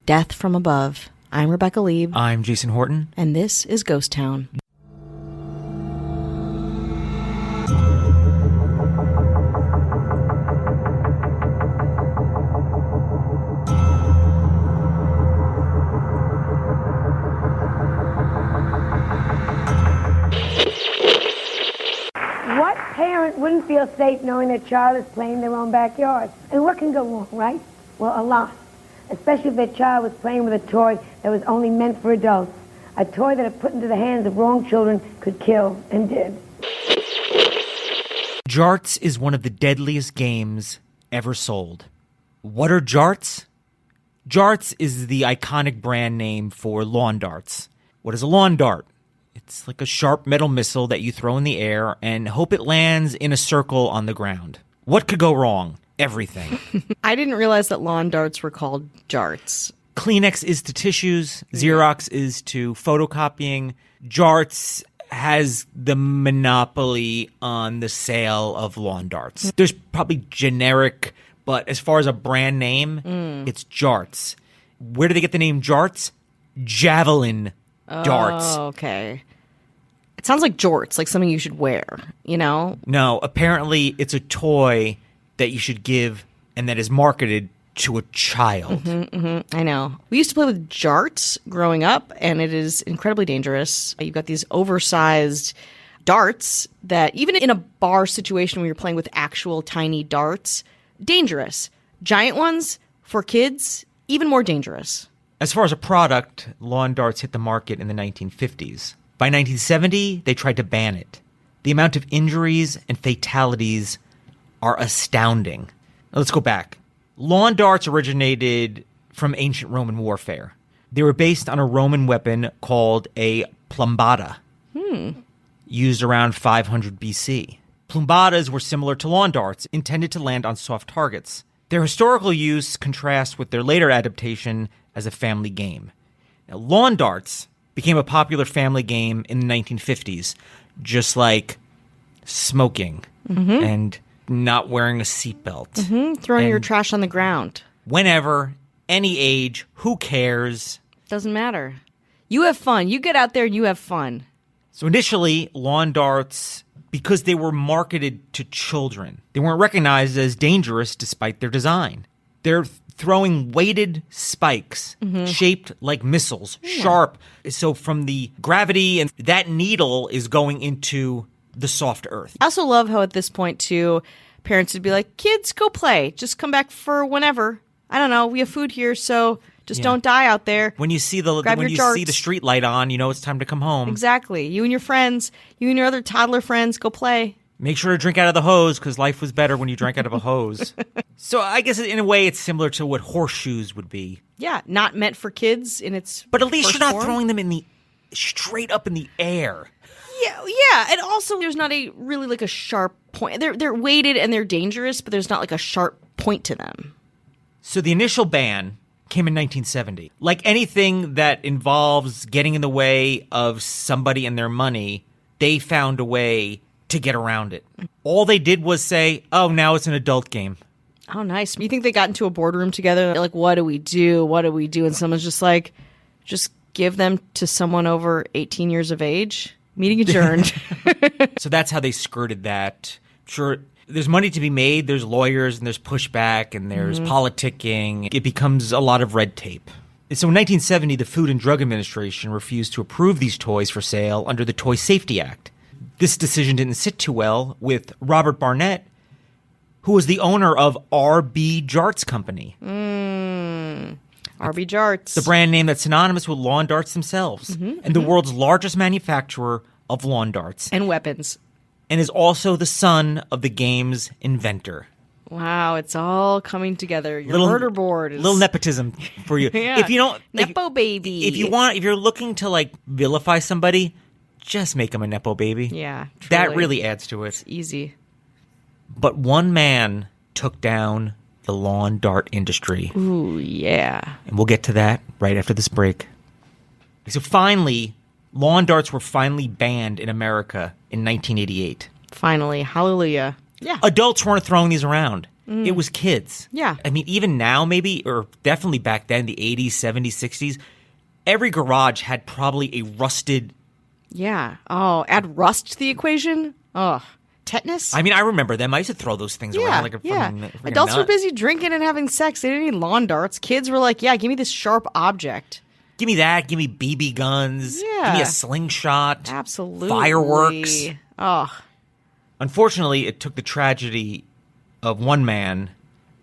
Death from Above. I'm Rebecca Lieb. I'm Jason Horton. And this is Ghost Town. What parent wouldn't feel safe knowing their child is playing in their own backyard? And what can go wrong, right? Well, a lot. Especially if their child was playing with a toy that was only meant for adults. A toy that, if put into the hands of wrong children, could kill, and did. Jarts is one of the deadliest games ever sold. What are Jarts? Jarts is the iconic brand name for lawn darts. What is a lawn dart? It's like a sharp metal missile that you throw in the air and hope it lands in a circle on the ground. What could go wrong? Everything. I didn't realize that lawn darts were called Jarts. Kleenex is to tissues. Xerox is to photocopying. Jarts has the monopoly on the sale of lawn darts. There's probably generic, but as far as a brand name, it's Jarts. Where do they get the name Jarts? Javelin darts. Oh, okay. It sounds like jorts, like something you should wear, you know? No, apparently it's a toy that you should give and that is marketed to a child. I know. We used to play with Jarts growing up, and it is incredibly dangerous. You've got these oversized darts that, even in a bar situation where you're playing with actual tiny darts, dangerous. Giant ones, for kids, even more dangerous. As far as a product, lawn darts hit the market in the 1950s. By 1970, they tried to ban it. The amount of injuries and fatalities are astounding. Now, let's go back. Lawn darts originated from ancient Roman warfare. They were based on a Roman weapon called a plumbata, used around 500 BC. Plumbatas were similar to lawn darts, intended to land on soft targets. Their historical use contrasts with their later adaptation as a family game. Now, lawn darts became a popular family game in the 1950s, just like smoking and not wearing a seatbelt. Throwing your trash on the ground. Whenever, any age, who cares? Doesn't matter. You have fun. You get out there and you have fun. So initially, lawn darts, because they were marketed to children, they weren't recognized as dangerous despite their design. They're throwing weighted spikes shaped like missiles, sharp. So from the gravity, and that needle is going into the soft earth. I also love how at this point, too, parents would be like, kids, go play. Just come back for whenever. I don't know. We have food here, so just don't die out there. When you see the street light on, you know it's time to come home. Exactly. You and your friends, you and your other toddler friends, go play. Make sure to drink out of the hose, because life was better when you drank out of a hose. So I guess in a way it's similar to what horseshoes would be. Yeah, not meant for kids in its But at least first you're not form. throwing them straight up in the air. Yeah, and also there's not like a sharp point. They're weighted and they're dangerous, but there's not like a sharp point to them. So the initial ban came in 1970. Like anything that involves getting in the way of somebody and their money, they found a way to get around it. All they did was say, oh, now it's an adult game. Oh, nice. You think they got into a boardroom together? They're like, what do we do? What do we do? And someone's just like, just give them to someone over 18 years of age? Meeting adjourned. So that's how they skirted that. Sure, there's money to be made. There's lawyers and there's pushback and there's politicking. It becomes a lot of red tape. So in 1970, the Food and Drug Administration refused to approve these toys for sale under the Toy Safety Act. This decision didn't sit too well with Robert Barnett, who was the owner of R.B. Jarts Company. R.B. Jarts. The brand name that's synonymous with lawn darts themselves. And the world's largest manufacturer of lawn darts. And weapons. And is also the son of the game's inventor. Wow, it's all coming together. Your murder board is... Little nepotism for you. Yeah. If you don't... Nepo baby. If you're looking to, vilify somebody, just make them a Nepo baby. Yeah, truly. That really adds to it. It's easy. But one man took down the lawn dart industry. Ooh, yeah. And we'll get to that right after this break. So finally, lawn darts were finally banned in America in 1988. Finally. Hallelujah. Yeah. Adults weren't throwing these around. It was kids. Yeah. I mean, even now maybe, or definitely back then, the 80s, 70s, 60s, every garage had probably a rusted... Yeah. Oh, add rust to the equation? Oh, tetanus? I mean, I remember them. I used to throw those things around like a fucking Adults nut. were busy drinking and having sex. They didn't need lawn darts. Kids were like, yeah, give me this sharp object. Give me that. Give me BB guns. Yeah. Give me a slingshot. Absolutely. Fireworks. Oh. Unfortunately, it took the tragedy of one man,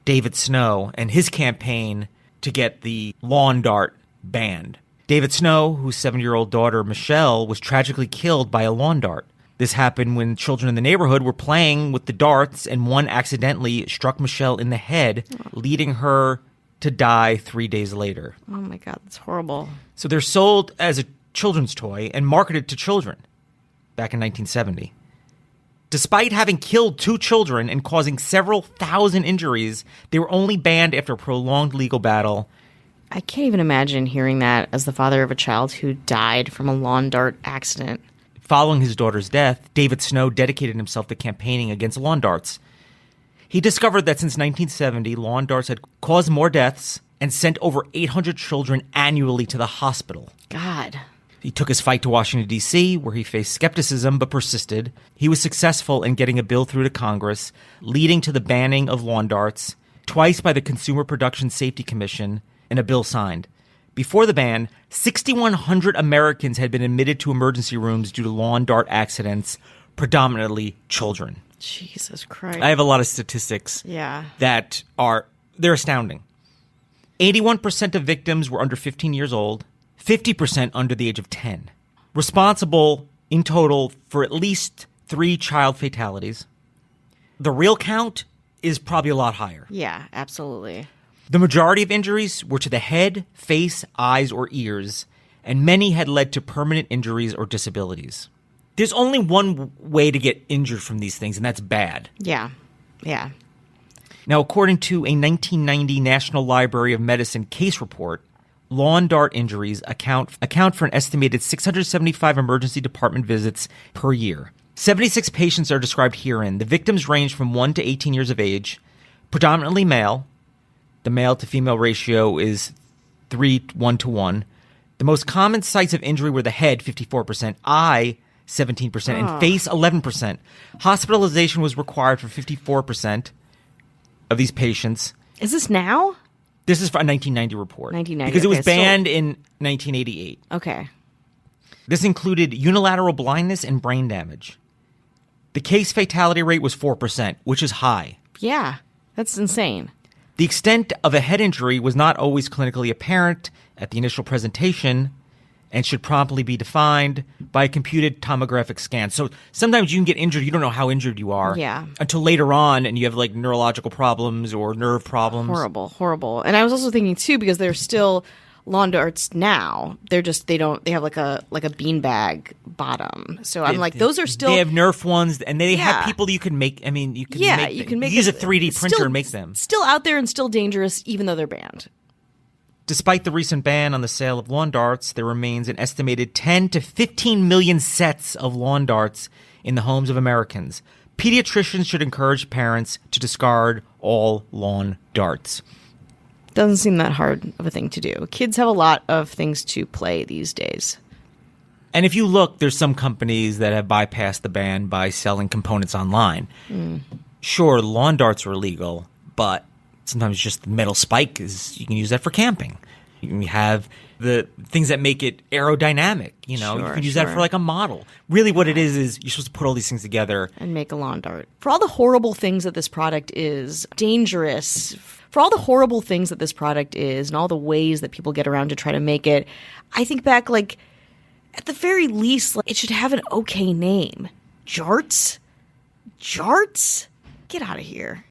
David Snow, and his campaign to get the lawn dart banned. David Snow, whose 7-year-old daughter Michelle was tragically killed by a lawn dart. This happened when children in the neighborhood were playing with the darts and one accidentally struck Michelle in the head, leading her to die 3 days later. Oh my God, that's horrible. So they're sold as a children's toy and marketed to children back in 1970. Despite having killed 2 children and causing several thousand injuries, they were only banned after a prolonged legal battle. I can't even imagine hearing that as the father of a child who died from a lawn dart accident. Following his daughter's death, David Snow dedicated himself to campaigning against lawn darts. He discovered that since 1970, lawn darts had caused more deaths and sent over 800 children annually to the hospital. God. He took his fight to Washington, D.C., where he faced skepticism but persisted. He was successful in getting a bill through to Congress, leading to the banning of lawn darts, twice by the Consumer Production Safety Commission, and a bill signed. Before the ban, 6,100 Americans had been admitted to emergency rooms due to lawn dart accidents, predominantly children. Jesus Christ. I have a lot of statistics that they're astounding. 81% of victims were under 15 years old, 50% under the age of 10. Responsible in total for at least 3 child fatalities. The real count is probably a lot higher. Yeah, absolutely. The majority of injuries were to the head, face, eyes, or ears, and many had led to permanent injuries or disabilities. There's only one way to get injured from these things, and that's bad. Yeah. Now, according to a 1990 National Library of Medicine case report, lawn dart injuries account for an estimated 675 emergency department visits per year. 76 patients are described herein. The victims range from 1 to 18 years of age, predominantly male. The male-to-female ratio is 3:1 The most common sites of injury were the head, 54%, eye, 17%, and face, 11%. Hospitalization was required for 54% of these patients. Is this now? This is for a 1990 report. 1990, because it was okay, banned in 1988. Okay. This included unilateral blindness and brain damage. The case fatality rate was 4%, which is high. Yeah, that's insane. The extent of a head injury was not always clinically apparent at the initial presentation and should promptly be defined by a computed tomographic scan. So sometimes you can get injured, you don't know how injured you are until later on, and you have like neurological problems or nerve problems. Horrible. And I was also thinking too, because there's still lawn darts now. They have like a beanbag bottom. So I'm like, those are still. They have Nerf ones, and they have people you can make. I mean, you can use a 3D printer and make them. Still out there and still dangerous, even though they're banned. Despite the recent ban on the sale of lawn darts, there remains an estimated 10 to 15 million sets of lawn darts in the homes of Americans. Pediatricians should encourage parents to discard all lawn darts. Doesn't seem that hard of a thing to do. Kids have a lot of things to play these days. And if you look, there's some companies that have bypassed the ban by selling components online. Sure, lawn darts are illegal, but sometimes just the metal spike you can use that for camping. You can have the things that make it aerodynamic. You can use that for like a model. Really what it is you're supposed to put all these things together. And make a lawn dart. For all the horrible things that this product is, dangerous, for all the horrible things that this product is and all the ways that people get around to try to make it, I think back, like, at the very least, like, it should have an okay name. Jarts? Get out of here.